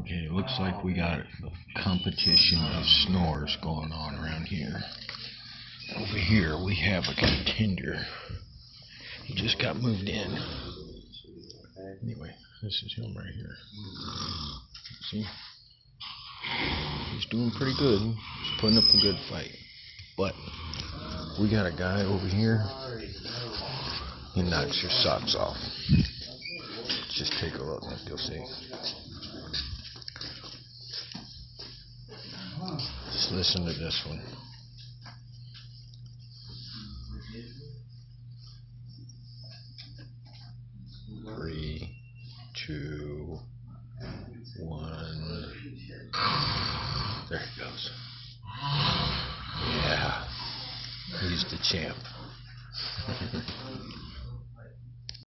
Okay, it looks like we got a competition of snores going on around here. Over here we have a contender. He just got moved in. Anyway, this is him right here. See? He's doing pretty good. He's putting up a good fight. But we got a guy over here. He knocks your socks off. Just take a look and you'll see. Just listen to this one. 3, 2, 1. There he goes. Yeah, he's the champ.